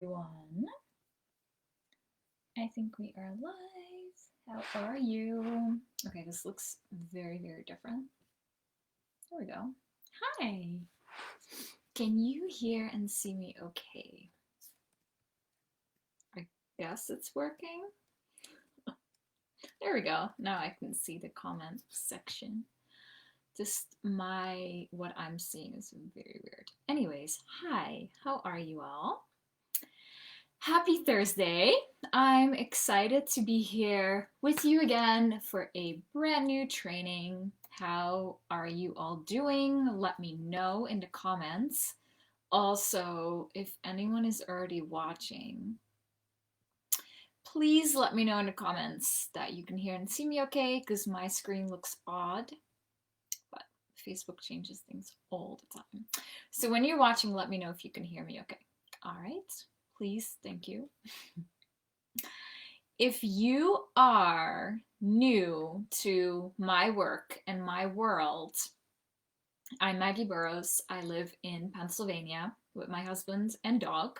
Everyone. I think we are live. How are you? Okay, this looks very, very different. There we go. Hi. Can you hear and see me okay? I guess it's working. There we go. Now I can see the comment section. Just what I'm seeing is very weird. Anyways, hi. How are you all? Happy Thursday. I'm excited to be here with you again for a brand new training. How are you all doing? Let me know in the comments. Also, if anyone is already watching, please let me know in the comments that you can hear and see me okay, because my screen looks odd, but Facebook changes things all the time. So when you're watching, let me know if you can hear me okay. All right, please, thank you. If you are new to my work and my world, I'm Maggie Burrows. I live in Pennsylvania with my husband and dog.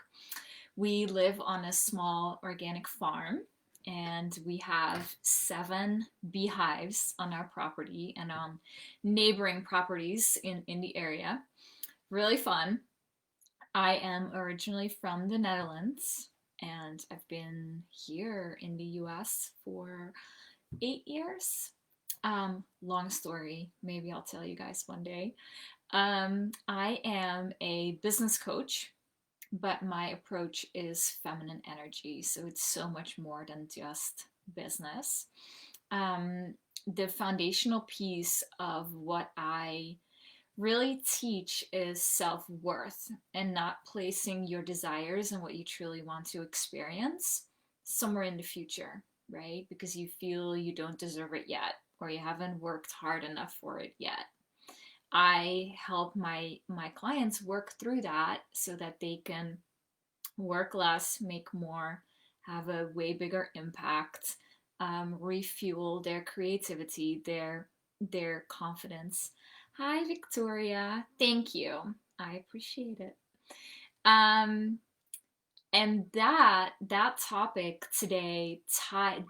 We live on a small organic farm and we have 7 beehives on our property and on neighboring properties in the area. Really fun. I am originally from the Netherlands and I've been here in the US for 8 years. Long story, maybe I'll tell you guys one day. I am a business coach, but my approach is feminine energy, so it's so much more than just business. The foundational piece of what I really teach is self-worth and not placing your desires and what you truly want to experience somewhere in the future, right? Because you feel you don't deserve it yet or you haven't worked hard enough for it yet. I help my clients work through that so that they can work less, make more, have a way bigger impact, refuel their creativity, their confidence. Hi, Victoria. Thank you. I appreciate it. Um, and that topic today,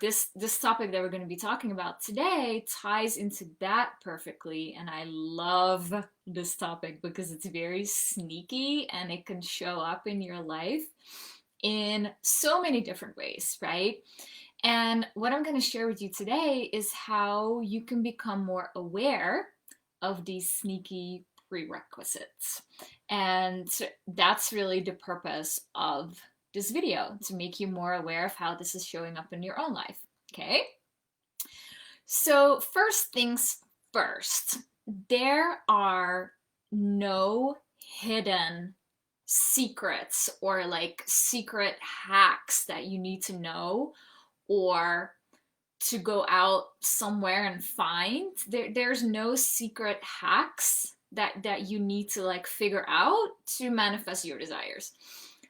this topic that we're going to be talking about today ties into that perfectly, and I love this topic because it's very sneaky and it can show up in your life in so many different ways, right? And what I'm going to share with you today is how you can become more aware of these sneaky prerequisites. And that's really the purpose of this video, to make you more aware of how this is showing up in your own life. Okay? So, first things first, there are no hidden secrets or like secret hacks that you need to know or to go out somewhere and find. There's no secret hacks that you need to like figure out to manifest your desires.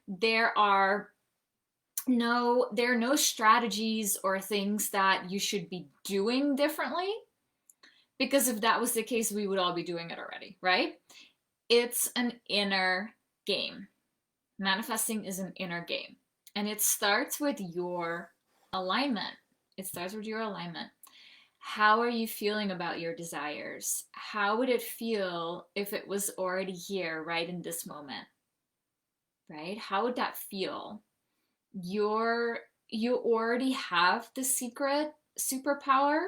There are no strategies or things that you should be doing differently, because if that was the case we would all be doing it already, right? It's an inner game. Manifesting is an inner game, and it starts with your alignment. It starts with your alignment. How are you feeling about your desires? How would it feel if it was already here right in this moment? Right? How would that feel? You already have the secret superpower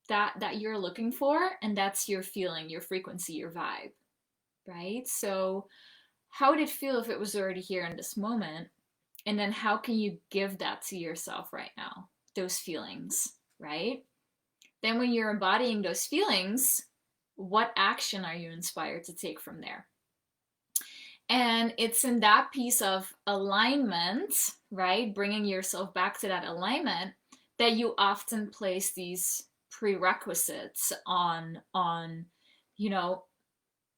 that you're looking for, and that's your feeling, your frequency, your vibe, right? So how would it feel if it was already here in this moment? And then how can you give that to yourself right now? Those feelings, right? Then when you're embodying those feelings, what action are you inspired to take from there? And it's in that piece of alignment, right? Bringing yourself back to that alignment, that you often place these prerequisites on, you know,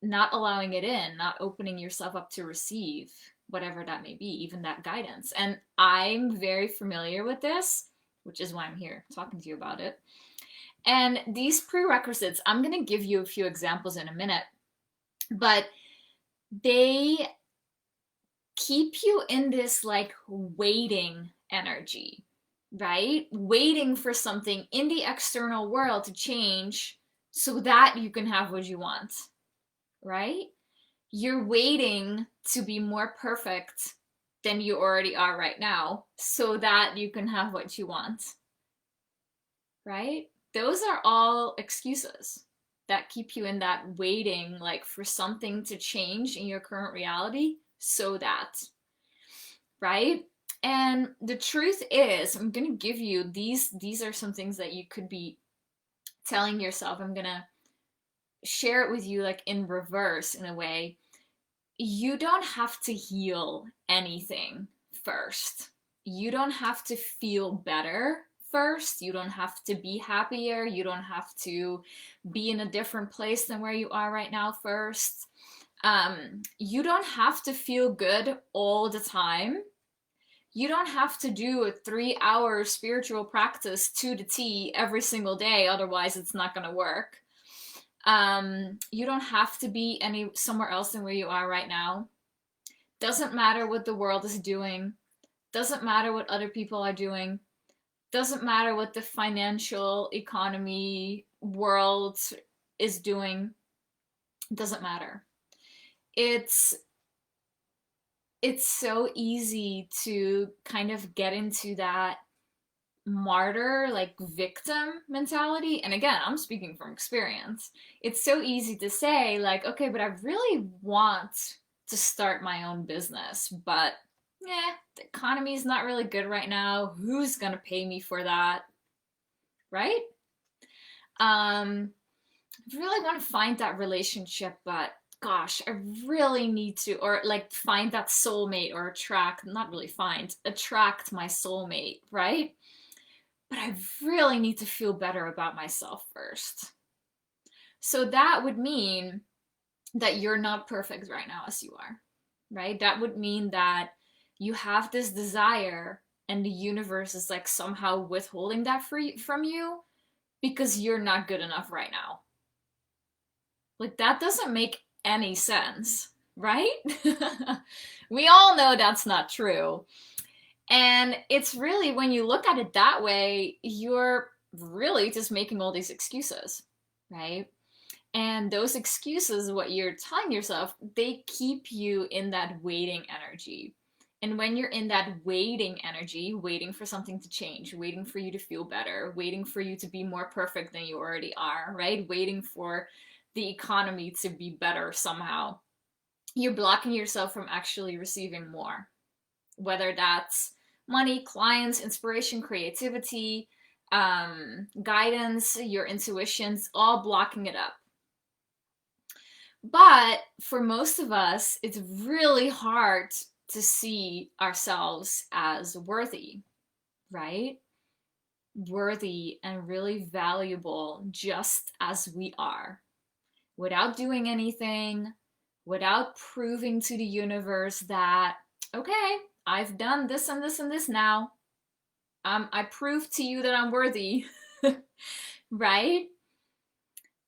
not allowing it in, not opening yourself up to receive whatever that may be, even that guidance. And I'm very familiar with this, which is why I'm here talking to you about it. And these prerequisites, I'm going to give you a few examples in a minute, but they keep you in this like waiting energy, right? Waiting for something in the external world to change so that you can have what you want, right? You're waiting to be more perfect than you already are right now so that you can have what you want, right? Those are all excuses that keep you in that waiting, like for something to change in your current reality so that, right? And the truth is, I'm going to give you these are some things that you could be telling yourself. I'm going to share it with you like in reverse in a way. You don't have to heal anything first. You don't have to feel better first. You don't have to be happier. You don't have to be in a different place than where you are right now first. You don't have to feel good all the time. You don't have to do a 3-hour spiritual practice to the T every single day, otherwise it's not going to work. You don't have to be somewhere else than where you are right now. Doesn't matter what the world is doing. Doesn't matter what other people are doing. Doesn't matter what the financial economy world is doing. Doesn't matter. It's so easy to kind of get into that martyr, like victim mentality. And again, I'm speaking from experience. It's so easy to say, like, okay, but I really want to start my own business, but the economy is not really good right now. Who's gonna pay me for that? Right? I really want to find that relationship, but gosh, I really need to, or like find that soulmate or not really attract my soulmate, right? But I really need to feel better about myself first. So that would mean that you're not perfect right now as you are, right? That would mean that you have this desire and the universe is like somehow withholding that from you because you're not good enough right now. Like that doesn't make any sense, right? We all know that's not true. And it's really, when you look at it that way, you're really just making all these excuses, right? And those excuses, what you're telling yourself, they keep you in that waiting energy. And when you're in that waiting energy, waiting for something to change, waiting for you to feel better, waiting for you to be more perfect than you already are, right? Waiting for the economy to be better somehow, you're blocking yourself from actually receiving more. Whether that's money, clients, inspiration, creativity, guidance, your intuitions, all blocking it up. But for most of us, it's really hard to see ourselves as worthy, right? Worthy and really valuable just as we are, without doing anything, without proving to the universe that, okay, I've done this and this and this now. I proved to you that I'm worthy, right?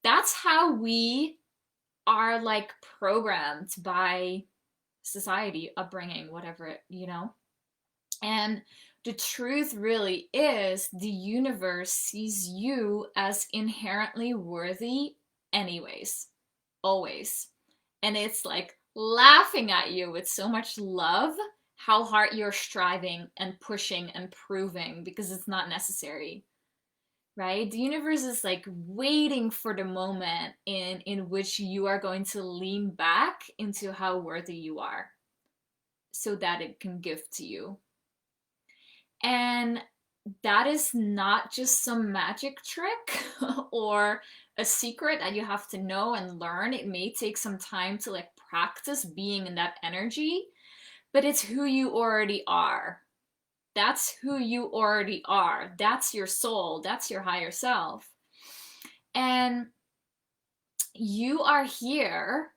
That's how we are like programmed by society, upbringing, whatever, And the truth really is the universe sees you as inherently worthy anyways, always. And it's like laughing at you with so much love how hard you're striving and pushing and proving because it's not necessary, right? The universe is like waiting for the moment in which you are going to lean back into how worthy you are so that it can give to you. And that is not just some magic trick or a secret that you have to know and learn. It may take some time to like practice being in that energy, but it's who you already are. That's who you already are. That's your soul. That's your higher self. And you are here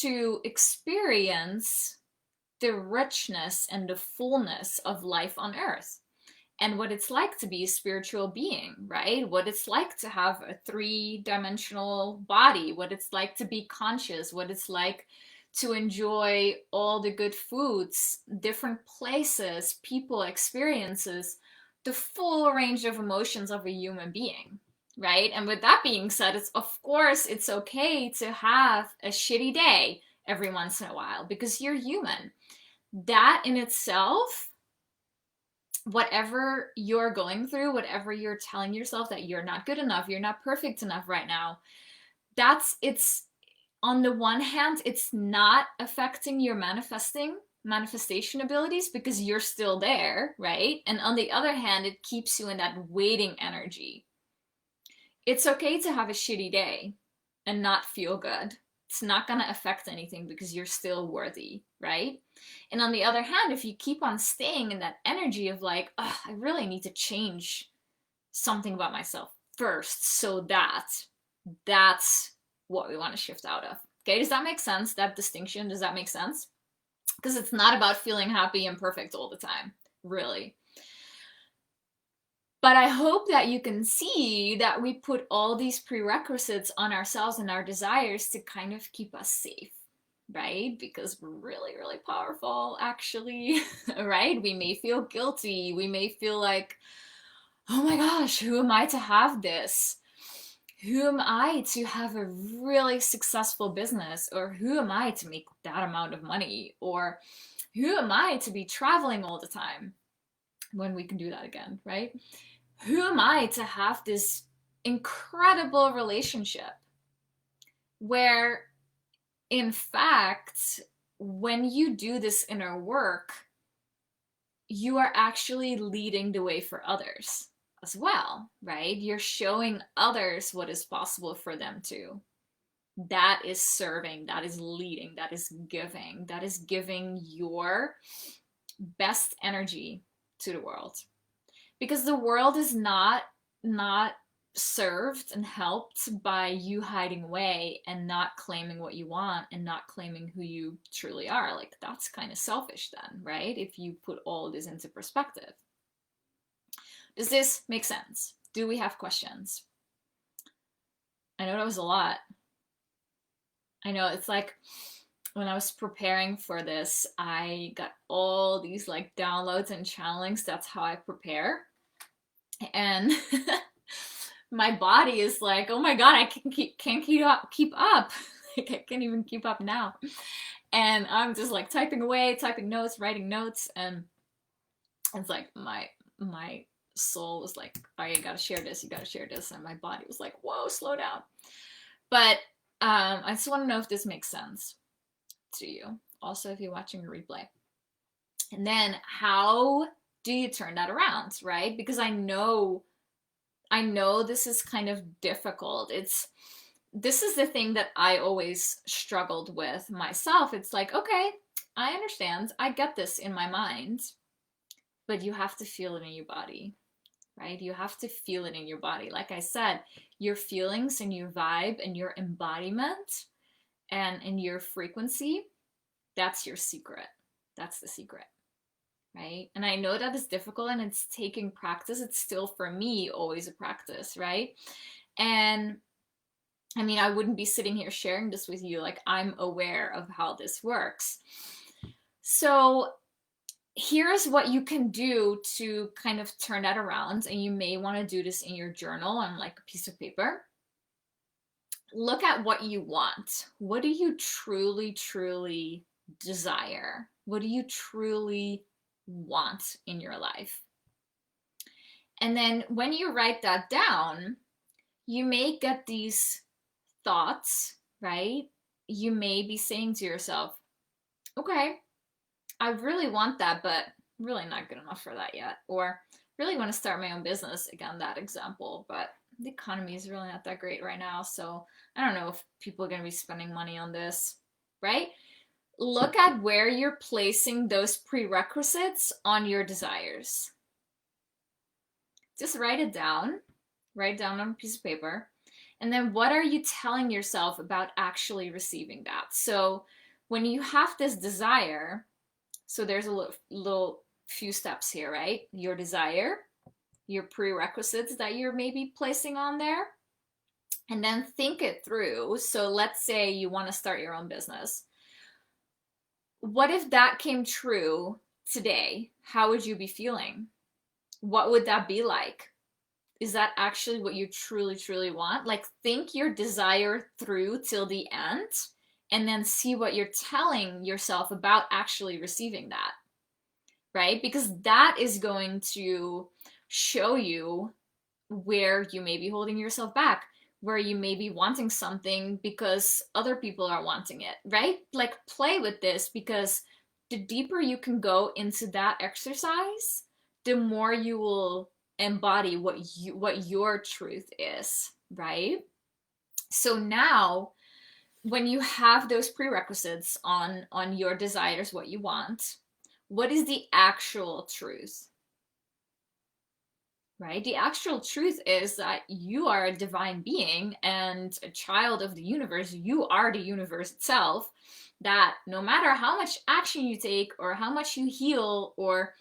to experience the richness and the fullness of life on earth and what it's like to be a spiritual being, right? What it's like to have a 3-dimensional body, what it's like to be conscious, what it's like to enjoy all the good foods, different places, people, experiences, the full range of emotions of a human being, right? And with that being said, it's of course it's okay to have a shitty day every once in a while because you're human. That in itself, whatever you're going through, whatever you're telling yourself that you're not good enough, you're not perfect enough right now, it's on the one hand, it's not affecting your manifestation abilities because you're still there, right? And on the other hand, it keeps you in that waiting energy. It's okay to have a shitty day and not feel good. It's not going to affect anything because you're still worthy, right? And on the other hand, if you keep on staying in that energy of like, oh, I really need to change something about myself first so that's what we want to shift out of. Okay, does that make sense? That distinction, does that make sense? Because it's not about feeling happy and perfect all the time, really. But I hope that you can see that we put all these prerequisites on ourselves and our desires to kind of keep us safe, right? Because we're really, really powerful, actually, right? We may feel guilty. We may feel like, oh my gosh, who am I to have this? Who am I to have a really successful business? Or who am I to make that amount of money? Or who am I to be traveling all the time? When we can do that again, right? Who am I to have this incredible relationship where, in fact, when you do this inner work, you are actually leading the way for others as well, right? You're showing others what is possible for them too. That is serving, that is leading, that is giving your best energy to the world. Because the world is not served and helped by you hiding away and not claiming what you want and not claiming who you truly are. Like, that's kind of selfish then, right? If you put all of this into perspective. Does this make sense? Do we have questions? I know that was a lot. I know it's like when I was preparing for this, I got all these like downloads and channelings. That's how I prepare. And my body is like, oh my god, I can't keep up. Like, I can't even keep up now. And I'm just like typing away, typing notes, writing notes, and it's like my soul was like, all right, you gotta share this, and my body was like, whoa, slow down. But I just want to know if this makes sense to you. Also, if you're watching a replay. And then how do you turn that around, right? Because I know this is kind of difficult. This is the thing that I always struggled with myself. It's like, okay, I understand. I get this in my mind, but you have to feel it in your body, right? You have to feel it in your body. Like I said, your feelings and your vibe and your embodiment and your frequency, that's your secret. That's the secret. Right? And I know that is difficult and it's taking practice. It's still, for me, always a practice, right? And I mean, I wouldn't be sitting here sharing this with you. Like, I'm aware of how this works. So here's what you can do to kind of turn that around. And you may want to do this in your journal on like a piece of paper. Look at what you want. What do you truly, truly desire? What do you truly want in your life? And then when you write that down, you may get these thoughts, right? You may be saying to yourself, okay, I really want that, but I'm really not good enough for that yet. Or really want to start my own business, again, that example, but the economy is really not that great right now, so I don't know if people are going to be spending money on this, right? Look at where you're placing those prerequisites on your desires. Just write it down on a piece of paper. And then what are you telling yourself about actually receiving that? So when you have this desire, so there's a little few steps here, right? Your desire, your prerequisites that you're maybe placing on there, and then think it through. So let's say you want to start your own business. what if that came true today? How would you be feeling? What would that be like? Is that actually what you truly, truly want? Like, think your desire through till the end and then see what you're telling yourself about actually receiving that, right? Because that is going to show you where you may be holding yourself back, where you may be wanting something because other people are wanting it, right? Like, play with this, because the deeper you can go into that exercise, the more you will embody what your truth is, right? So now when you have those prerequisites on your desires, what you want, what is the actual truth? Right? The actual truth is that you are a divine being and a child of the universe. You are the universe itself. That no matter how much action you take or how much you heal or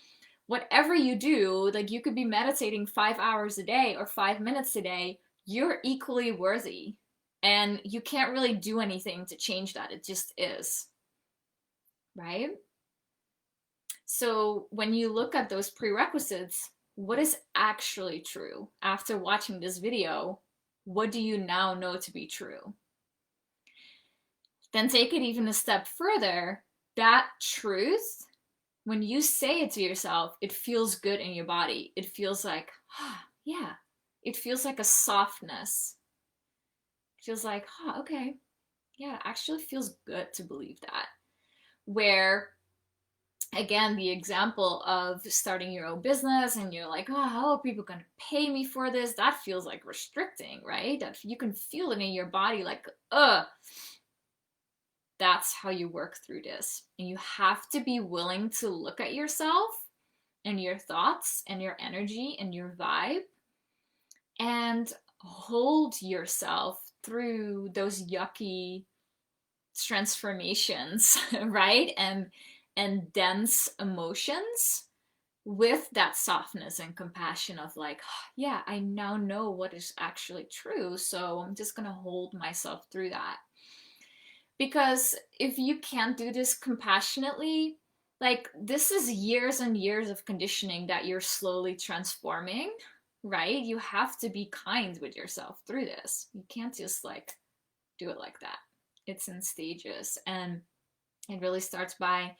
whatever you do, like you could be meditating 5 hours a day or 5 minutes a day, you're equally worthy. And you can't really do anything to change that. It just is. Right? So when you look at those prerequisites, what is actually true? After watching this video, what do you now know to be true? Then take it even a step further. That truth, when you say it to yourself, it feels good in your body. It feels like, ah, yeah. It feels like a softness. It feels like, okay. Yeah, it actually feels good to believe that. Where again, the example of starting your own business and you're like, oh, how are people going to pay me for this? That feels like restricting, right? That you can feel it in your body like, ugh. That's how you work through this. And you have to be willing to look at yourself and your thoughts and your energy and your vibe and hold yourself through those yucky transformations, right? And dense emotions with that softness and compassion of like, yeah, I now know what is actually true, so I'm just gonna hold myself through that. Because if you can't do this compassionately, like this is years and years of conditioning that you're slowly transforming, right? You have to be kind with yourself through this. You can't just like do it like that. It's in stages, and it really starts by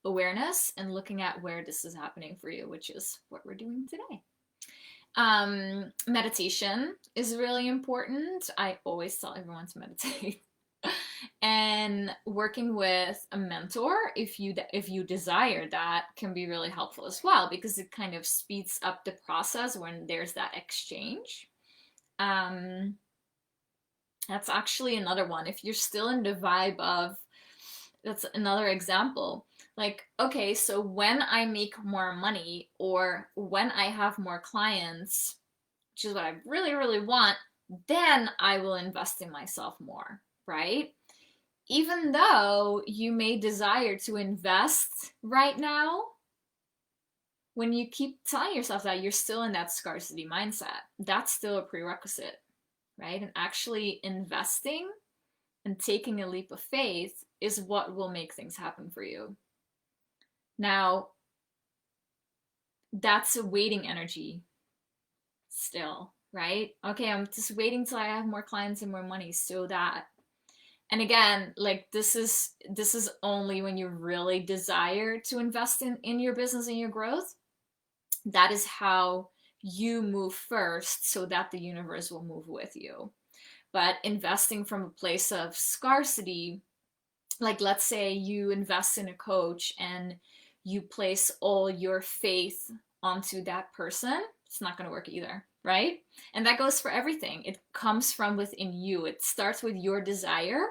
awareness and looking at where this is happening for you, which is what we're doing today. Meditation is really important. I always tell everyone to meditate. And working with a mentor, if you desire that, can be really helpful as well, because it kind of speeds up the process when there's that exchange. That's actually another one. If you're still in the vibe of, that's another example. Like, okay, so when I make more money or when I have more clients, which is what I really, really want, then I will invest in myself more, right? Even though you may desire to invest right now, when you keep telling yourself that, you're still in that scarcity mindset. That's still a prerequisite, right? And actually investing and taking a leap of faith is what will make things happen for you. Now, that's a waiting energy still, right? Okay, I'm just waiting till I have more clients and more money so that. And again, like this is only when you really desire to invest in your business and your growth. That is how you move first so that the universe will move with you. But investing from a place of scarcity, like let's say you invest in a coach and you place all your faith onto that person, it's not going to work either, right? And that goes for everything. It comes from within you. It starts with your desire.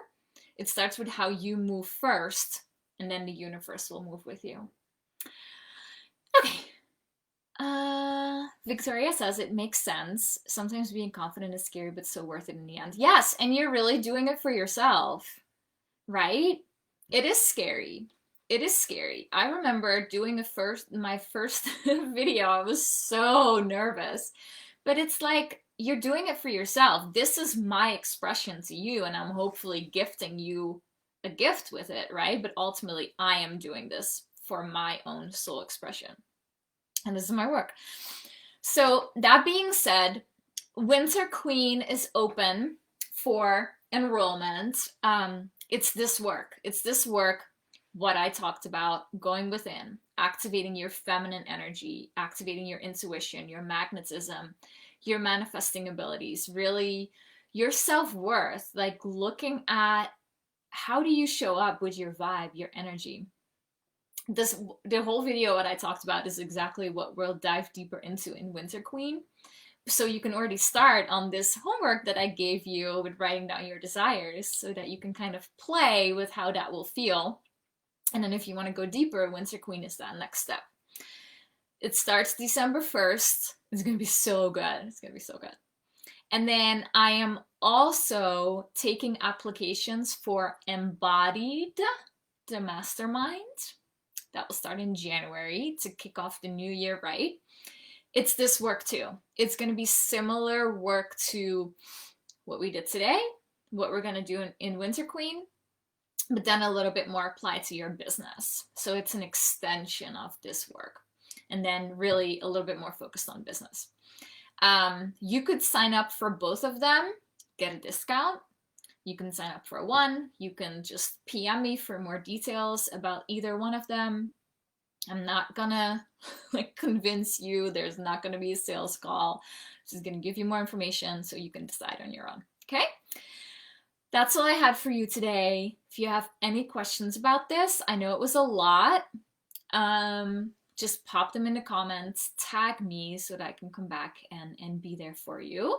It starts with how you move first, and then the universe will move with you. Okay. Victoria says it makes sense. Sometimes being confident is scary, but so worth it in the end. Yes, and you're really doing it for yourself, right? It is scary. It is scary. I remember doing my first video. I was so nervous, but it's like you're doing it for yourself. This is my expression to you, and I'm hopefully gifting you a gift with it, right? But ultimately, I am doing this for my own soul expression. And this is my work. So, that being said, Winter Queen is open for enrollment. It's this work. It's this work, what I talked about, going within, activating your feminine energy, activating your intuition, your magnetism, your manifesting abilities, really your self worth, like looking at how do you show up with your vibe, your energy. The whole video what I talked about is exactly what we'll dive deeper into in Winter Queen. So you can already start on this homework that I gave you with writing down your desires so that you can kind of play with how that will feel. And then if you want to go deeper, Winter Queen is that next step. It starts December 1st. It's going to be so good. It's going to be so good. And then I am also taking applications for Embodied, the mastermind. That will start in January to kick off the new year, right? It's this work too. It's going to be similar work to what we did today, what we're going to do in Winter Queen, but then a little bit more applied to your business. So it's an extension of this work, and then really a little bit more focused on business. You could sign up for both of them, get a discount. You can sign up for one. You can just PM me for more details about either one of them. I'm not gonna like convince you. There's not gonna be a sales call. I'm just gonna give you more information so you can decide on your own. Okay? That's all I had for you today. If you have any questions about this, I know it was a lot. Just pop them in the comments, tag me so that I can come back and be there for you.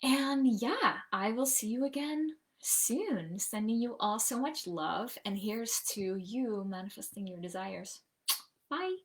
And yeah, I will see you again soon. Sending you all so much love. And here's to you manifesting your desires. Bye.